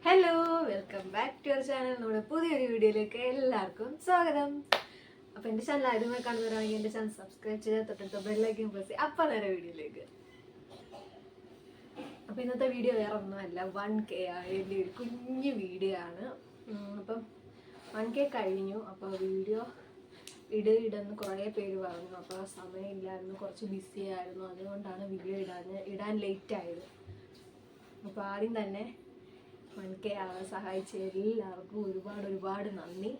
Hello, welcome back to our channel. നമ്മുടെ പുതിയൊരു വീഡിയോയിലേക്ക് എല്ലാവർക്കും സ്വാഗതം. അപ്പോൾ എൻ്റെ ചാനൽ ആദ്യമായി കാണുന്നവരാണെങ്കിൽ എൻ്റെ ചാനൽ സബ്സ്ക്രൈബ് ചെയ്ത് തൊട്ടടുത്ത ബെല്ലൈക്കൻ പ്രസ് ചെയ്യുക. അപ്പോൾ നേരെ വീഡിയോയിലേക്ക്. അപ്പോൾ ഇന്നത്തെ വീഡിയോ വേറെ ഒന്നുമല്ല, 1K ആയതിൻ്റെ ഒരു കുഞ്ഞു വീഡിയോ ആണ്. അപ്പം 1K കഴിഞ്ഞു. അപ്പോൾ വീഡിയോ ഇടുന്ന് കുറേ പേര് പറഞ്ഞു. അപ്പോൾ സമയമില്ലായിരുന്നു, കുറച്ച് ബിസി ആയിരുന്നു. അതുകൊണ്ടാണ് വീഡിയോ ഇടാൻ ലേറ്റ് ആയത്. അപ്പോൾ ആദ്യം തന്നെ 1K ആവാൻ സഹായിച്ച എല്ലാവർക്കും ഒരുപാട് നന്ദി.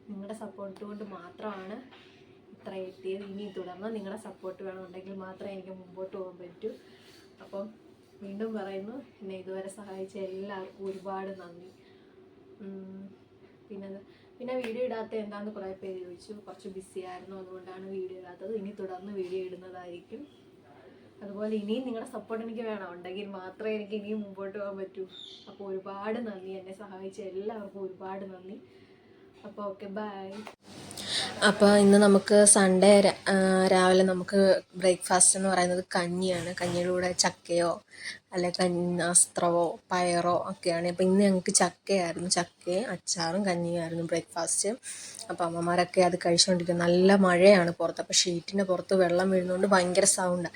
നിങ്ങളുടെ സപ്പോർട്ട് കൊണ്ട് മാത്രമാണ് ഇത്ര എത്തിയത്. ഇനി തുടർന്ന് നിങ്ങളുടെ സപ്പോർട്ട് വേണമെന്നുണ്ടെങ്കിൽ മാത്രമേ എനിക്ക് മുമ്പോട്ട് പോകാൻ പറ്റൂ. അപ്പം വീണ്ടും പറയുന്നു, എന്നെ ഇതുവരെ സഹായിച്ച എല്ലാവർക്കും ഒരുപാട് നന്ദി. പിന്നെ വീഡിയോ ഇടാത്ത എന്താണെന്ന് കുറേ പേര് ചോദിച്ചു. കുറച്ച് ബിസി ആയിരുന്നു, അതുകൊണ്ടാണ് വീഡിയോ ഇടാത്തത്. ഇനി തുടർന്ന് വീഡിയോ ഇടുന്നതായിരിക്കും. അതുപോലെ ഇനിയും നിങ്ങളുടെ സപ്പോർട്ട് എനിക്ക് വേണം, ഉണ്ടെങ്കിൽ മാത്രമേ എനിക്ക് ഇനിയും മുമ്പോട്ട് പോകാൻ പറ്റൂ. അപ്പോൾ ഒരുപാട് നന്ദി, എന്നെ സഹായിച്ച എല്ലാവർക്കും ഒരുപാട് നന്ദി. അപ്പോൾ ഓക്കെ, ബൈ. അപ്പോൾ ഇന്ന് നമുക്ക് സൺഡേ രാവിലെ നമുക്ക് ബ്രേക്ക്ഫാസ്റ്റ് എന്ന് പറയുന്നത് കഞ്ഞിയാണ്. കഞ്ഞിയുടെ കൂടെ ചക്കയോ അല്ലെ അസ്ത്രവോ പയറോ ഒക്കെയാണ്. അപ്പോൾ ഇന്ന് ഞങ്ങൾക്ക് ചക്കയായിരുന്നു. ചക്കയും അച്ചാറും കഞ്ഞിയായിരുന്നു ബ്രേക്ക്ഫാസ്റ്റ്. അപ്പോൾ അമ്മമാരൊക്കെ അത് കഴിച്ചുകൊണ്ടിരിക്കുന്നത്. നല്ല മഴയാണ് പുറത്ത്. അപ്പോൾ ഷീറ്റിൻ്റെ പുറത്ത് വെള്ളം വീഴുന്നതുകൊണ്ട് ഭയങ്കര സൗണ്ടാണ്.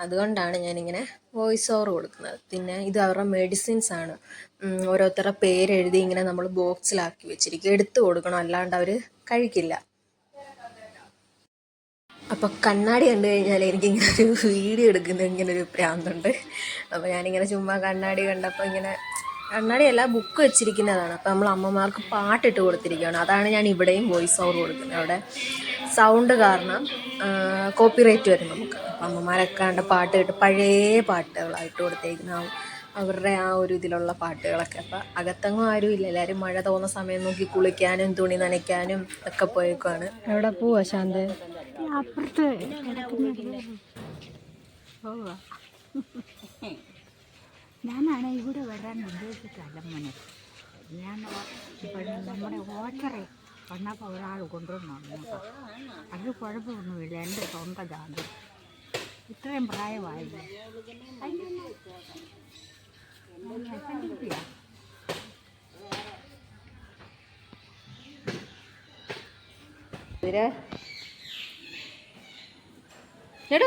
അതുകൊണ്ടാണ് ഞാനിങ്ങനെ വോയിസ് ഓവർ കൊടുക്കുന്നത്. പിന്നെ ഇത് അവരുടെ മെഡിസിൻസ് ആണ്. ഓരോരുത്തരുടെ പേരെഴുതി ഇങ്ങനെ നമ്മൾ ബോക്സിലാക്കി വെച്ചിരിക്കും. എടുത്തു കൊടുക്കണം, അല്ലാണ്ട് അവർ കഴിക്കില്ല. അപ്പോൾ കണ്ണാടി കണ്ടു കഴിഞ്ഞാൽ എനിക്കിങ്ങനെ ഒരു വീഡിയോ എടുക്കുന്ന ഇങ്ങനൊരു പ്രാന്തുണ്ട്. അപ്പോൾ ഞാനിങ്ങനെ ചുമ്മാ കണ്ണാടി കണ്ടപ്പോൾ ഇങ്ങനെ, കണ്ണാടിയല്ല ബുക്ക് വെച്ചിരിക്കുന്നതാണ്. അപ്പോൾ നമ്മൾ അമ്മമാർക്ക് പാട്ടിട്ട് കൊടുത്തിരിക്കുകയാണ്. അതാണ് ഞാൻ ഇവിടെയും വോയിസ് ഓവർ കൊടുക്കുന്നത്. അവിടെ സൗണ്ട് കാരണം കോപ്പിറൈറ്റ് വരും നമുക്ക്. അപ്പം അമ്മമാരൊക്കെ കണ്ട പാട്ട് കേട്ട് പഴയ പാട്ടുകളായിട്ട് കൊടുത്തേക്കുന്ന അവരുടെ ആ ഒരു ഇതിലുള്ള പാട്ടുകളൊക്കെ. അപ്പം അകത്തെങ്ങും ആരും ഇല്ല, എല്ലാവരും മഴ തോന്നുന്ന സമയം നോക്കി കുളിക്കാനും തുണി നനയ്ക്കാനും ഒക്കെ പോയേക്കുവാണ്. എവിടെ പോവാ ശാന്ത? അപ്പുറത്ത് ഞാനാണ് ഇവിടെ വരാൻ ഉദ്ദേശിച്ചല്ല മോനെ. ഞാൻ നമ്മുടെ ഓച്ചറെ വന്നപ്പോൾ ഒരാൾ കൊണ്ടുവന്നു. അത് കുഴപ്പമൊന്നുമില്ല, എൻ്റെ സ്വന്തം ജാതി. ഇത്രയും പ്രായമായില്ല. എടാ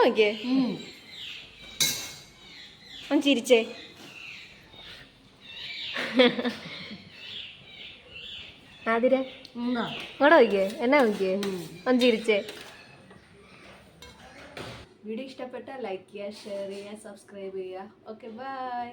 നോക്കിയേ, ഒന്ന് ചിരിച്ചേ. ആതിര ഇങ്ങോട്ട് നോക്കിയേ, എന്നാ നോക്കിയേ, ഒന്ന് ചിരിച്ചേ. വീഡിയോ ഇഷ്ടപ്പെട്ടാൽ ലൈക്ക് ചെയ്യുക, ഷെയർ ചെയ്യുക, സബ്സ്ക്രൈബ് ചെയ്യുക. Okay, by.